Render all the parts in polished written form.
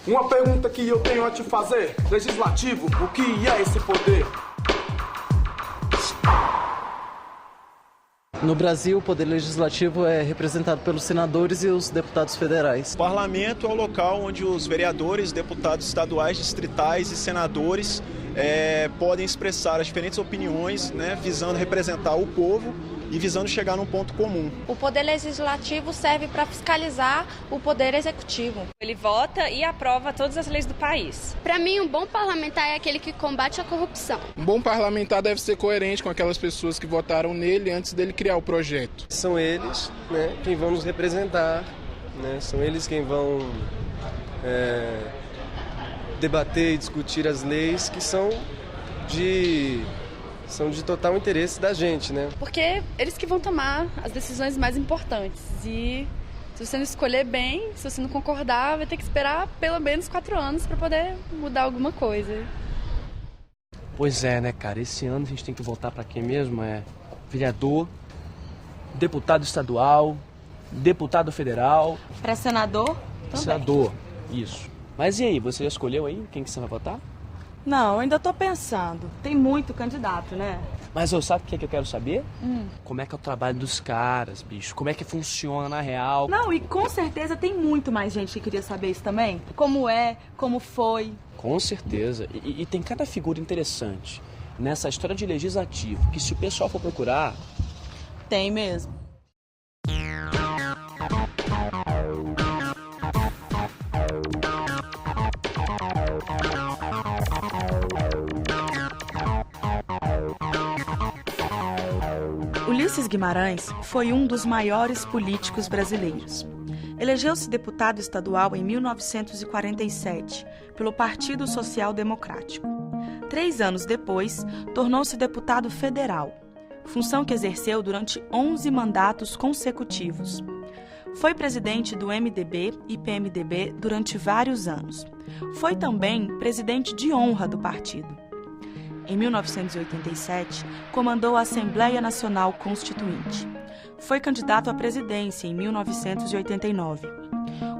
Uma pergunta que eu tenho a te fazer. Legislativo, o que é esse poder? No Brasil, o poder legislativo é representado pelos senadores e os deputados federais. O parlamento é o local onde os vereadores, deputados estaduais, distritais e senadores podem expressar as diferentes opiniões, né, visando representar o povo e visando chegar num ponto comum. O poder legislativo serve para fiscalizar o poder executivo. Ele vota e aprova todas as leis do país. Para mim, um bom parlamentar é aquele que combate a corrupção. Um bom parlamentar deve ser coerente com aquelas pessoas que votaram nele antes dele criar o projeto. São eles, né, quem vão nos representar, né, são eles quem vão debater e discutir as leis que são de total interesse da gente, né? Porque eles que vão tomar as decisões mais importantes. E se você não escolher bem, se você não concordar, vai ter que esperar pelo menos 4 anos para poder mudar alguma coisa. Pois é, né, cara? Esse ano a gente tem que voltar para quem mesmo? Vereador, deputado estadual, deputado federal. Para senador também. Senador, isso. Mas e aí, você já escolheu aí quem que você vai votar? Não, ainda tô pensando. Tem muito candidato, né? Mas sabe o que eu quero saber? Como é que é o trabalho dos caras, bicho? Como é que funciona na real? Não, e com certeza tem muito mais gente que queria saber isso também. Como é, como foi. Com certeza. E tem cada figura interessante nessa história de legislativo, que se o pessoal for procurar... Tem mesmo. Ulisses Guimarães foi um dos maiores políticos brasileiros. Elegeu-se deputado estadual em 1947 pelo Partido Social Democrático. 3 anos depois, tornou-se deputado federal, função que exerceu durante 11 mandatos consecutivos. Foi presidente do MDB e PMDB durante vários anos. Foi também presidente de honra do partido. Em 1987, comandou a Assembleia Nacional Constituinte. Foi candidato à presidência em 1989.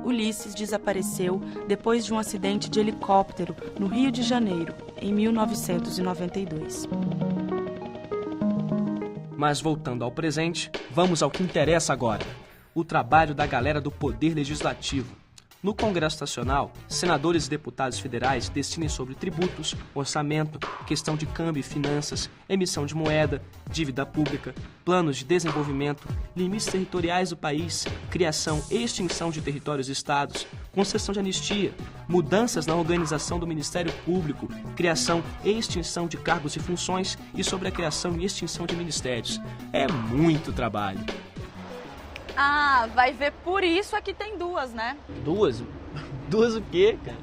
Ulisses desapareceu depois de um acidente de helicóptero no Rio de Janeiro, em 1992. Mas voltando ao presente, vamos ao que interessa agora. O trabalho da galera do Poder Legislativo. No Congresso Nacional, senadores e deputados federais decidem sobre tributos, orçamento, questão de câmbio e finanças, emissão de moeda, dívida pública, planos de desenvolvimento, limites territoriais do país, criação e extinção de territórios e estados, concessão de anistia, mudanças na organização do Ministério Público, criação e extinção de cargos e funções e sobre a criação e extinção de ministérios. É muito trabalho. Ah, vai ver, por isso aqui tem 2, né? 2? 2 o quê, cara?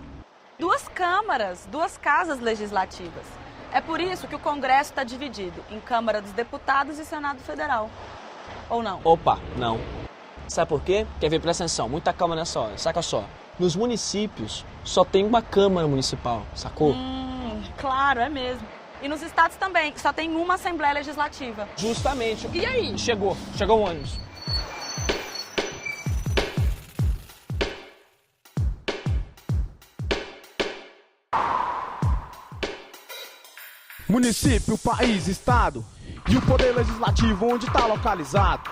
2 câmaras, 2 casas legislativas. É por isso que o Congresso está dividido em Câmara dos Deputados e Senado Federal. Ou não? Opa, não. Sabe por quê? Quer ver? Presta atenção, muita calma nessa hora. Saca só, nos municípios só tem uma Câmara Municipal, sacou? Claro, é mesmo. E nos estados também, que só tem uma Assembleia Legislativa. Justamente. E aí? Chegou o ônibus. Município, país, estado e o poder legislativo onde está localizado.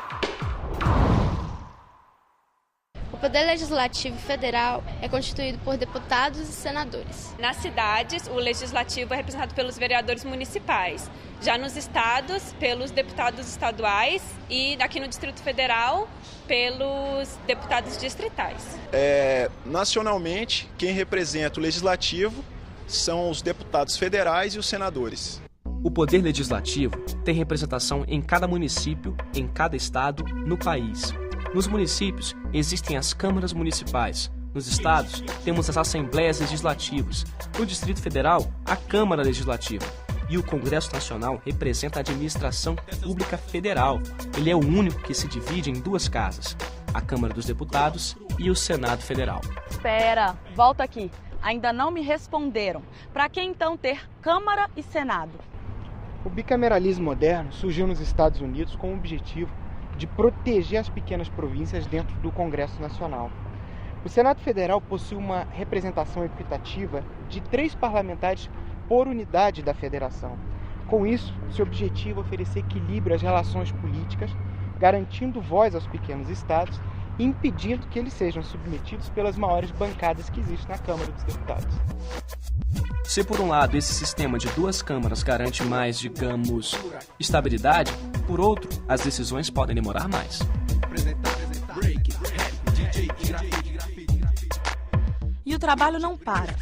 O poder legislativo federal é constituído por deputados e senadores. Nas cidades, o legislativo é representado pelos vereadores municipais. Já nos estados, pelos deputados estaduais e aqui no Distrito Federal, pelos deputados distritais. Nacionalmente, quem representa o legislativo são os deputados federais e os senadores. O Poder Legislativo tem representação em cada município, em cada estado, no país. Nos municípios, existem as câmaras municipais. Nos estados, temos as assembleias legislativas. No Distrito Federal, a Câmara Legislativa. E o Congresso Nacional representa a administração pública federal. Ele é o único que se divide em 2 casas, a Câmara dos Deputados e o Senado Federal. Espera, volta aqui. Ainda não me responderam. Para que então ter Câmara e Senado? O bicameralismo moderno surgiu nos Estados Unidos com o objetivo de proteger as pequenas províncias dentro do Congresso Nacional. O Senado Federal possui uma representação equitativa de 3 parlamentares por unidade da federação. Com isso, seu objetivo é oferecer equilíbrio às relações políticas, garantindo voz aos pequenos estados e impedindo que eles sejam submetidos pelas maiores bancadas que existem na Câmara dos Deputados. Se por um lado esse sistema de 2 câmaras garante mais, digamos, estabilidade, por outro, as decisões podem demorar mais. E o trabalho não para.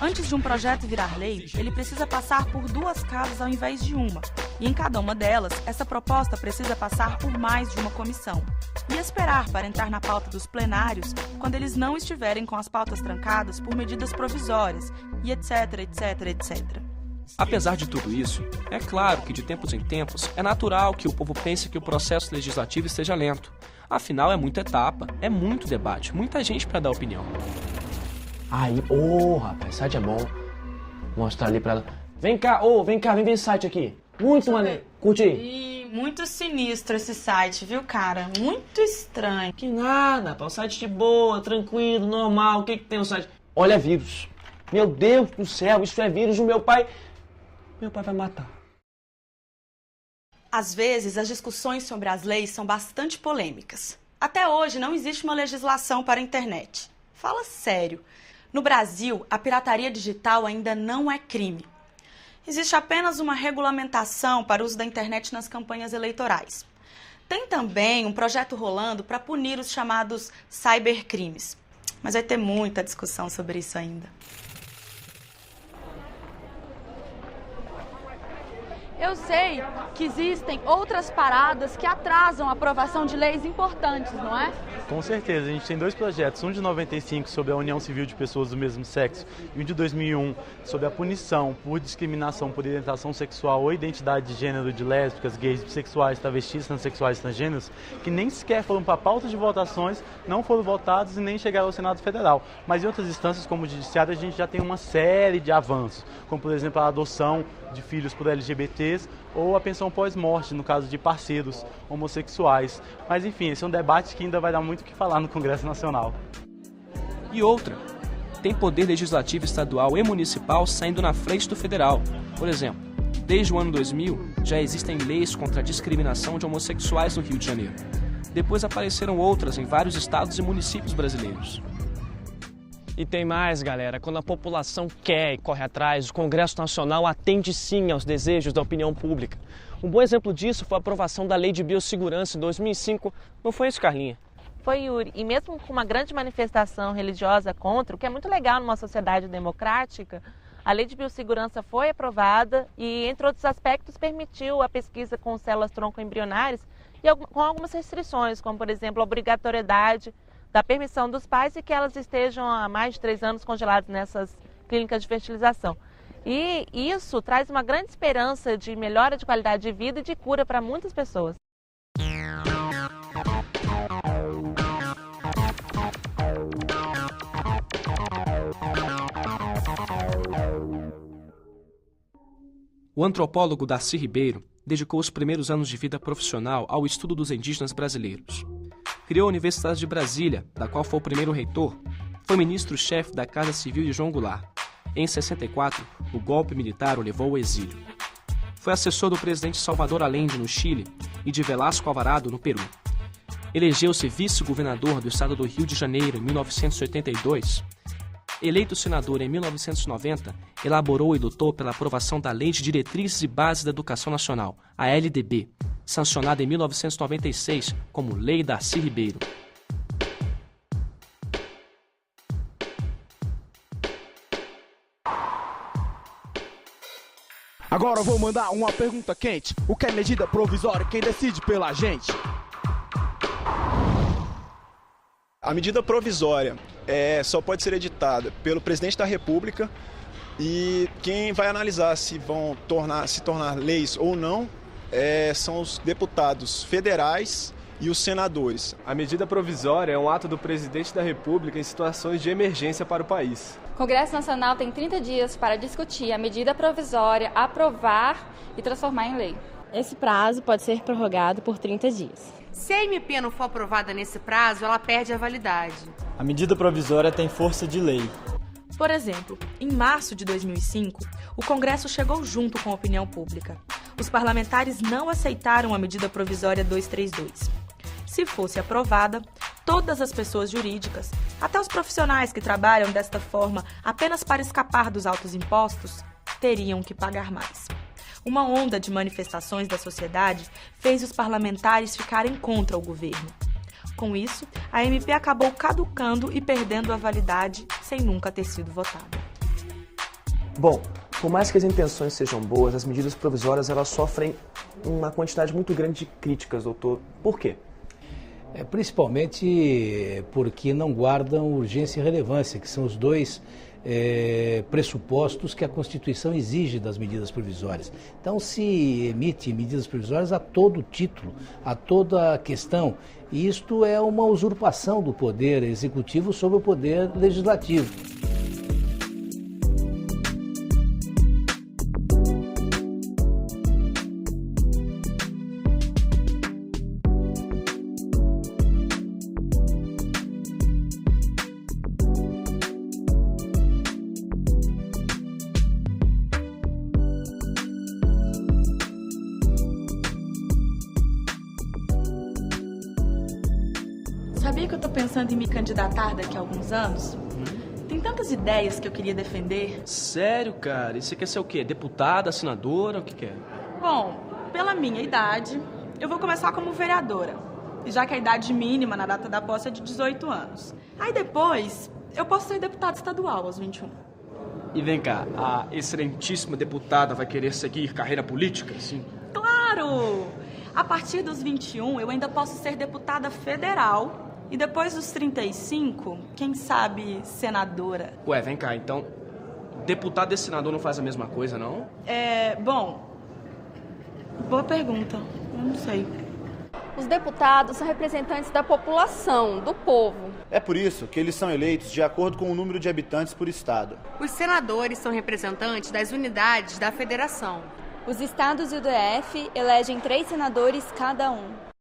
Antes de um projeto virar lei, ele precisa passar por 2 casas ao invés de uma. E em cada uma delas, essa proposta precisa passar por mais de uma comissão. E esperar para entrar na pauta dos plenários quando eles não estiverem com as pautas trancadas por medidas provisórias, e etc, etc, etc. Apesar de tudo isso, é claro que de tempos em tempos é natural que o povo pense que o processo legislativo esteja lento. Afinal, é muita etapa, é muito debate, muita gente para dar opinião. Aí, rapaz, site é bom. Vou mostrar ali pra ela. Vem cá, vem ver esse site aqui. Muito maneiro. Curte aí. Muito sinistro esse site, viu, cara? Muito estranho. Que nada, pá. Um site de boa, tranquilo, normal. O que tem no site? Olha, vírus. Meu Deus do céu, isso é vírus. O meu pai vai matar. Às vezes, as discussões sobre as leis são bastante polêmicas. Até hoje, não existe uma legislação para a internet. Fala sério. No Brasil, a pirataria digital ainda não é crime. Existe apenas uma regulamentação para o uso da internet nas campanhas eleitorais. Tem também um projeto rolando para punir os chamados cybercrimes. Mas vai ter muita discussão sobre isso ainda. Eu sei que existem outras paradas que atrasam a aprovação de leis importantes, não é? Com certeza, a gente tem 2 projetos, um de 95 sobre a união civil de pessoas do mesmo sexo e um de 2001 sobre a punição por discriminação por orientação sexual ou identidade de gênero de lésbicas, gays, bissexuais, travestis, transexuais e transgêneros, que nem sequer foram para a pauta de votações, não foram votados e nem chegaram ao Senado Federal. Mas em outras instâncias, como o Judiciário, a gente já tem uma série de avanços, como por exemplo a adoção de filhos por LGBTs ou a pensão pós-morte, no caso de parceiros homossexuais. Mas enfim, esse é um debate que ainda vai dar muito o que falar no Congresso Nacional. E outra, tem poder legislativo estadual e municipal saindo na frente do federal. Por exemplo, desde o ano 2000, já existem leis contra a discriminação de homossexuais no Rio de Janeiro. Depois apareceram outras em vários estados e municípios brasileiros. E tem mais, galera. Quando a população quer e corre atrás, o Congresso Nacional atende sim aos desejos da opinião pública. Um bom exemplo disso foi a aprovação da Lei de Biossegurança em 2005. Não foi isso, Carlinha? Foi, Yuri. E mesmo com uma grande manifestação religiosa contra, o que é muito legal numa sociedade democrática, a Lei de Biossegurança foi aprovada e, entre outros aspectos, permitiu a pesquisa com células tronco-embrionárias e com algumas restrições, como, por exemplo, a obrigatoriedade da permissão dos pais e que elas estejam há mais de 3 anos congeladas nessas clínicas de fertilização. E isso traz uma grande esperança de melhora de qualidade de vida e de cura para muitas pessoas. O antropólogo Darcy Ribeiro dedicou os primeiros anos de vida profissional ao estudo dos indígenas brasileiros. Criou a Universidade de Brasília, da qual foi o primeiro reitor. Foi ministro-chefe da Casa Civil de João Goulart. Em 64, o golpe militar o levou ao exílio. Foi assessor do presidente Salvador Allende, no Chile, e de Velasco Alvarado, no Peru. Elegeu-se vice-governador do estado do Rio de Janeiro em 1982. Eleito senador em 1990, elaborou e lutou pela aprovação da Lei de Diretrizes e Bases da Educação Nacional, a LDB, sancionada em 1996 como Lei Darcy Ribeiro. Agora eu vou mandar uma pergunta quente. O que é medida provisória? Quem decide pela gente? A medida provisória só pode ser editada pelo presidente da República e quem vai analisar se vão se tornar leis ou não são os deputados federais e os senadores. A medida provisória é um ato do presidente da República em situações de emergência para o país. O Congresso Nacional tem 30 dias para discutir a medida provisória, aprovar e transformar em lei. Esse prazo pode ser prorrogado por 30 dias. Se a MP não for aprovada nesse prazo, ela perde a validade. A medida provisória tem força de lei. Por exemplo, em março de 2005, o Congresso chegou junto com a opinião pública. Os parlamentares não aceitaram a medida provisória 232. Se fosse aprovada, todas as pessoas jurídicas, até os profissionais que trabalham desta forma apenas para escapar dos altos impostos, teriam que pagar mais. Uma onda de manifestações da sociedade fez os parlamentares ficarem contra o governo. Com isso, a MP acabou caducando e perdendo a validade sem nunca ter sido votada. Bom, por mais que as intenções sejam boas, as medidas provisórias elas sofrem uma quantidade muito grande de críticas, doutor. Por quê? Principalmente porque não guardam urgência e relevância, que são os dois pressupostos que a Constituição exige das medidas provisórias. Então se emite medidas provisórias a todo título, a toda questão, e isto é uma usurpação do poder executivo sobre o poder legislativo. Sabia que eu tô pensando em me candidatar daqui a alguns anos? Tem tantas ideias que eu queria defender. Sério, cara? E você quer ser o quê? Deputada, senadora, o que quer? Bom, pela minha idade, eu vou começar como vereadora. Já que a idade mínima na data da posse é de 18 anos. Aí depois, eu posso ser deputada estadual aos 21. E vem cá, a excelentíssima deputada vai querer seguir carreira política, sim? Claro! A partir dos 21, eu ainda posso ser deputada federal. E depois dos 35, quem sabe senadora. Ué, vem cá, então, deputado e senador não faz a mesma coisa, não? Bom, boa pergunta, eu não sei. Os deputados são representantes da população, do povo. É por isso que eles são eleitos de acordo com o número de habitantes por estado. Os senadores são representantes das unidades da federação. Os estados e o DF elegem 3 senadores cada um.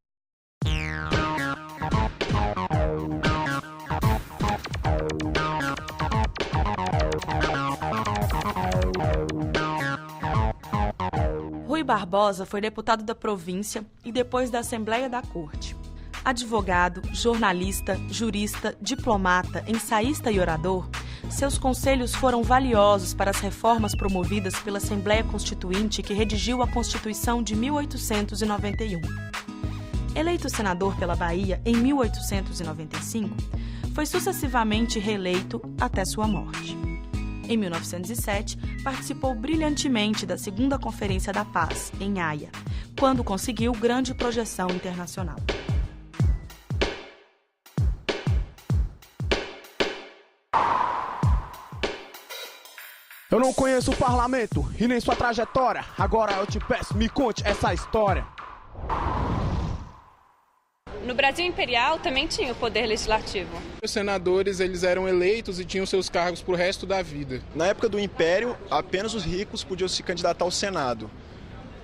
Rui Barbosa foi deputado da província e depois da Assembleia da Corte. Advogado, jornalista, jurista, diplomata, ensaísta e orador, seus conselhos foram valiosos para as reformas promovidas pela Assembleia Constituinte que redigiu a Constituição de 1891. Eleito senador pela Bahia em 1895, foi sucessivamente reeleito até sua morte. Em 1907, participou brilhantemente da Segunda Conferência da Paz, em Haia, quando conseguiu grande projeção internacional. Eu não conheço o parlamento e nem sua trajetória. Agora eu te peço, me conte essa história. No Brasil Imperial também tinha o poder legislativo. Os senadores eles eram eleitos e tinham seus cargos para o resto da vida. Na época do Império, apenas os ricos podiam se candidatar ao Senado.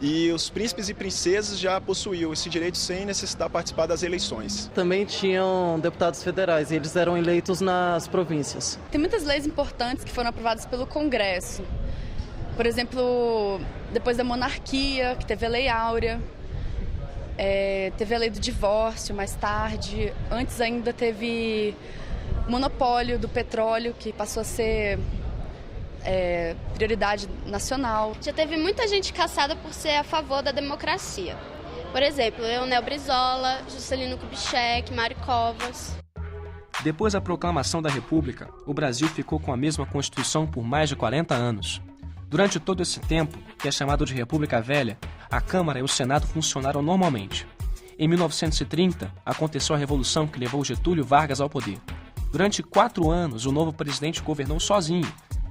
E os príncipes e princesas já possuíam esse direito sem necessitar participar das eleições. Também tinham deputados federais e eles eram eleitos nas províncias. Tem muitas leis importantes que foram aprovadas pelo Congresso. Por exemplo, depois da monarquia, que teve a Lei Áurea. Teve a lei do divórcio mais tarde. Antes ainda teve o monopólio do petróleo, que passou a ser prioridade nacional. Já teve muita gente caçada por ser a favor da democracia. Por exemplo, Leonel Brizola, Juscelino Kubitschek, Mário Covas. Depois da proclamação da República, o Brasil ficou com a mesma Constituição por mais de 40 anos. Durante todo esse tempo, que é chamado de República Velha, a Câmara e o Senado funcionaram normalmente. Em 1930, aconteceu a Revolução que levou Getúlio Vargas ao poder. Durante 4 anos, o novo presidente governou sozinho,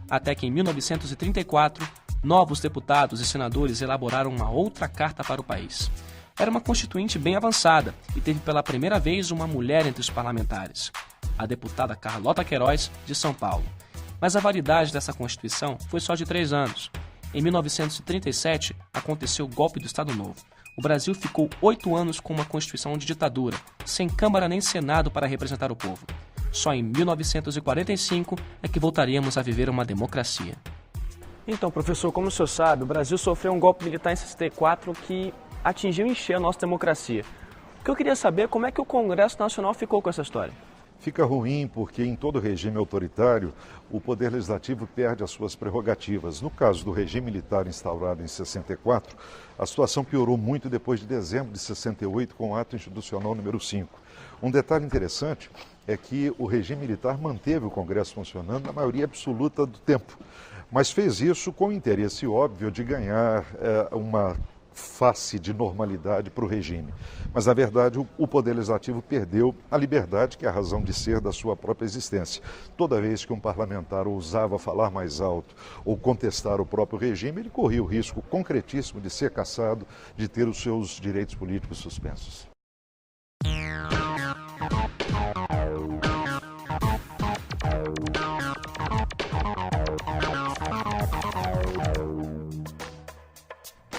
até que em 1934, novos deputados e senadores elaboraram uma outra carta para o país. Era uma constituinte bem avançada e teve pela primeira vez uma mulher entre os parlamentares, a deputada Carlota Queiroz, de São Paulo. Mas a validade dessa Constituição foi só de 3 anos. Em 1937, aconteceu o golpe do Estado Novo. O Brasil ficou 8 anos com uma Constituição de ditadura, sem Câmara nem Senado para representar o povo. Só em 1945 é que voltaríamos a viver uma democracia. Então, professor, como o senhor sabe, o Brasil sofreu um golpe militar em 64 que atingiu em cheio a nossa democracia. O que eu queria saber é como é que o Congresso Nacional ficou com essa história. Fica ruim porque em todo regime autoritário o poder legislativo perde as suas prerrogativas. No caso do regime militar instaurado em 64, a situação piorou muito depois de dezembro de 68 com o ato institucional número 5. Um detalhe interessante é que o regime militar manteve o Congresso funcionando na maioria absoluta do tempo, mas fez isso com o interesse óbvio de ganhar uma face de normalidade para o regime. Mas, na verdade, o Poder Legislativo perdeu a liberdade, que é a razão de ser da sua própria existência. Toda vez que um parlamentar ousava falar mais alto ou contestar o próprio regime, ele corria o risco concretíssimo de ser cassado, de ter os seus direitos políticos suspensos.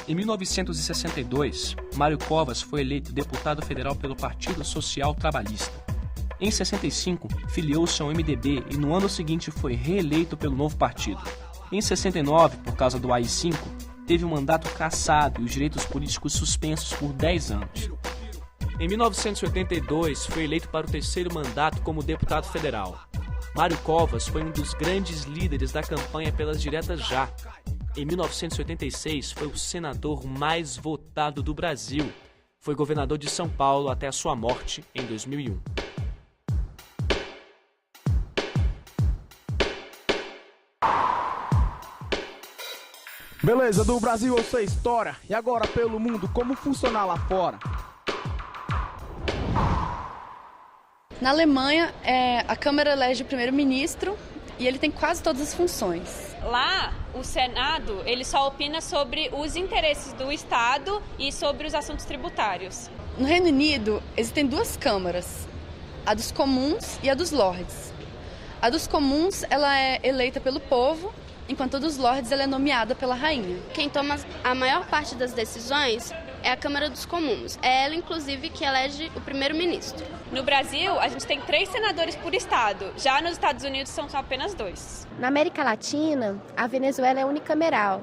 Em 1962, Mário Covas foi eleito deputado federal pelo Partido Social Trabalhista. Em 65, filiou-se ao MDB e no ano seguinte foi reeleito pelo novo partido. Em 69, por causa do AI-5, teve o mandato cassado e os direitos políticos suspensos por 10 anos. Em 1982, foi eleito para o terceiro mandato como deputado federal. Mário Covas foi um dos grandes líderes da campanha pelas diretas já. Em 1986, foi o senador mais votado do Brasil. Foi governador de São Paulo até a sua morte em 2001. Beleza, do Brasil eu sei história. E agora pelo mundo, como funciona lá fora? Na Alemanha, a Câmara elege o primeiro-ministro e ele tem quase todas as funções. Lá, o Senado, ele só opina sobre os interesses do Estado e sobre os assuntos tributários. No Reino Unido, existem duas câmaras, a dos comuns e a dos lords. A dos comuns, ela é eleita pelo povo, enquanto a dos lords ela é nomeada pela rainha. Quem toma a maior parte das decisões é a Câmara dos Comuns. É ela, inclusive, que elege o primeiro-ministro. No Brasil, a gente tem 3 senadores por estado. Já nos Estados Unidos, são apenas 2. Na América Latina, a Venezuela é unicameral.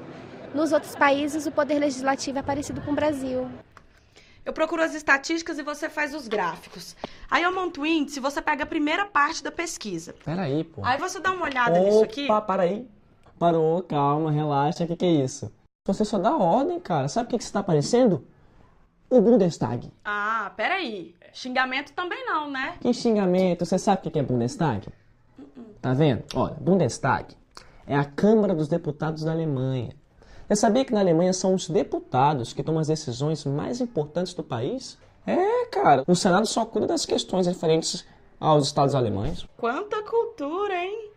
Nos outros países, o poder legislativo é parecido com o Brasil. Eu procuro as estatísticas e você faz os gráficos. Aí eu monto o índice e você pega a primeira parte da pesquisa. Peraí, pô. Aí você dá uma olhada nisso aqui. Opa, para aí. Parou, calma, relaxa. O que é isso? Você só dá ordem, cara. Sabe o que está aparecendo? O Bundestag. Ah, peraí. Xingamento também não, né? Que xingamento? Você sabe o que é Bundestag? Tá vendo? Olha, Bundestag é a Câmara dos Deputados da Alemanha. Você sabia que na Alemanha são os deputados que tomam as decisões mais importantes do país? É, cara. O Senado só cuida das questões referentes aos estados alemães. Quanta cultura, hein?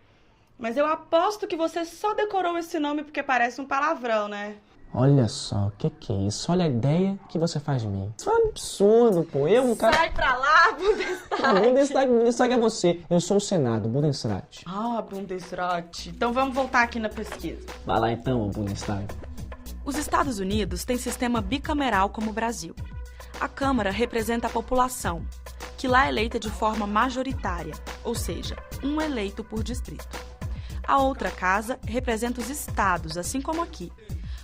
Mas eu aposto que você só decorou esse nome porque parece um palavrão, né? Olha só, o que é isso? Olha a ideia que você faz de mim. Isso é um absurdo, pô. Eu, um cara... Sai pra lá, Bundestag. Bundestag é você. Eu sou o Senado, Bundesrat. Ah, Bundesrat. Então vamos voltar aqui na pesquisa. Vai lá então, Bundestag. Os Estados Unidos têm sistema bicameral como o Brasil. A Câmara representa a população, que lá é eleita de forma majoritária, ou seja, um eleito por distrito. A outra casa representa os estados, assim como aqui,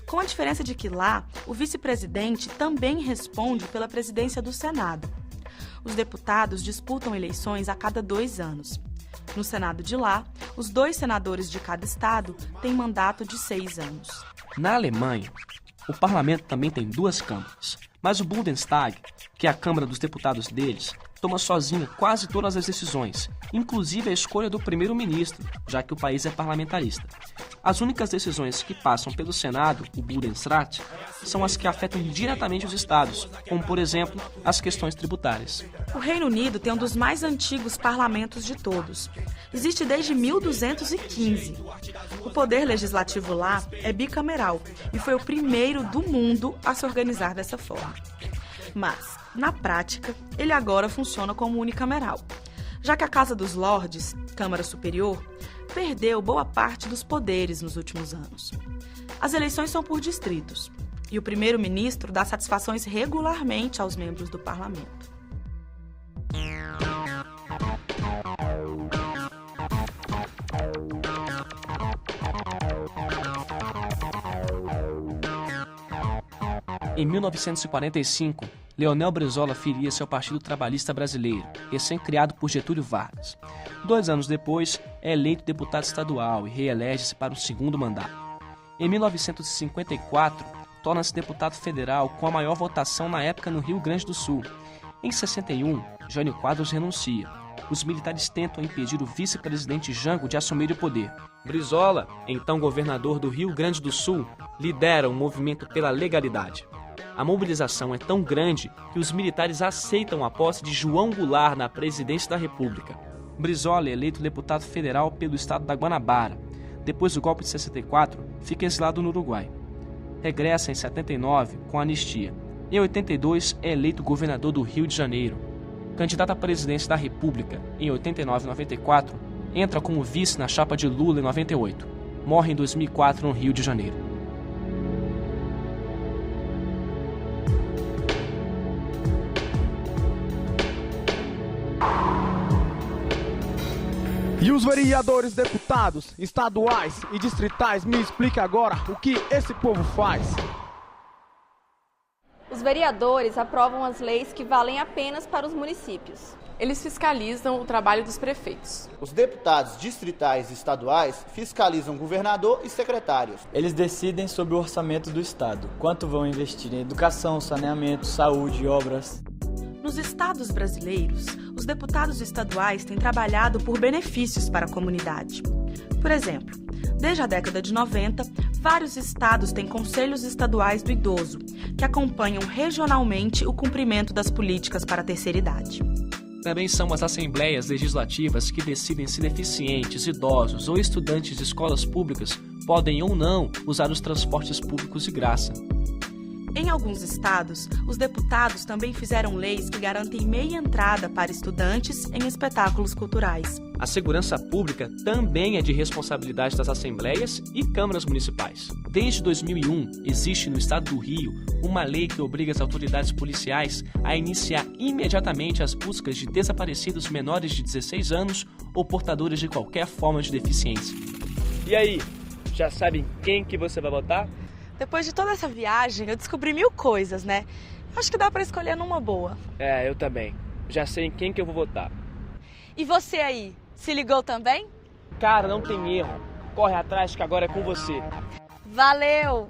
com a diferença de que lá, o vice-presidente também responde pela presidência do Senado. Os deputados disputam eleições a cada 2 anos. No Senado de lá, os 2 senadores de cada estado têm mandato de 6 anos. Na Alemanha, o parlamento também tem 2 câmaras, mas o Bundestag, que é a Câmara dos Deputados deles, toma sozinho quase todas as decisões, inclusive a escolha do primeiro-ministro, já que o país é parlamentarista. As únicas decisões que passam pelo Senado, o Bundesrat, são as que afetam diretamente os estados, como, por exemplo, as questões tributárias. O Reino Unido tem um dos mais antigos parlamentos de todos. Existe desde 1215. O poder legislativo lá é bicameral e foi o primeiro do mundo a se organizar dessa forma. Mas, na prática, ele agora funciona como unicameral, já que a Casa dos Lordes, Câmara Superior, perdeu boa parte dos poderes nos últimos anos. As eleições são por distritos, e o primeiro-ministro dá satisfações regularmente aos membros do parlamento. Em 1945, Leonel Brizola filia-se ao Partido Trabalhista Brasileiro, recém-criado por Getúlio Vargas. 2 anos depois, é eleito deputado estadual e reelege-se para um segundo mandato. Em 1954, torna-se deputado federal com a maior votação na época no Rio Grande do Sul. Em 61, Jânio Quadros renuncia. Os militares tentam impedir o vice-presidente Jango de assumir o poder. Brizola, então governador do Rio Grande do Sul, lidera o movimento pela legalidade. A mobilização é tão grande que os militares aceitam a posse de João Goulart na presidência da República. Brizola é eleito deputado federal pelo estado da Guanabara. Depois do golpe de 64, fica exilado no Uruguai. Regressa em 79 com a anistia. Em 82, é eleito governador do Rio de Janeiro. Candidato à presidência da República em 89 e 94, entra como vice na chapa de Lula em 98. Morre em 2004 no Rio de Janeiro. E os vereadores, deputados, estaduais e distritais, me explica agora o que esse povo faz. Os vereadores aprovam as leis que valem apenas para os municípios. Eles fiscalizam o trabalho dos prefeitos. Os deputados distritais e estaduais fiscalizam governador e secretários. Eles decidem sobre o orçamento do Estado, quanto vão investir em educação, saneamento, saúde e obras. Nos estados brasileiros, os deputados estaduais têm trabalhado por benefícios para a comunidade. Por exemplo, desde a década de 90, vários estados têm conselhos estaduais do idoso, que acompanham regionalmente o cumprimento das políticas para a terceira idade. Também são as assembleias legislativas que decidem se deficientes, idosos ou estudantes de escolas públicas podem ou não usar os transportes públicos de graça. Em alguns estados, os deputados também fizeram leis que garantem meia entrada para estudantes em espetáculos culturais. A segurança pública também é de responsabilidade das assembleias e câmaras municipais. Desde 2001, existe no estado do Rio uma lei que obriga as autoridades policiais a iniciar imediatamente as buscas de desaparecidos menores de 16 anos ou portadores de qualquer forma de deficiência. E aí, já sabem quem que você vai votar? Depois de toda essa viagem, eu descobri 1000 coisas, né? Acho que dá pra escolher numa boa. É, eu também. Já sei em quem que eu vou votar. E você aí, se ligou também? Cara, não tem erro. Corre atrás que agora é com você. Valeu!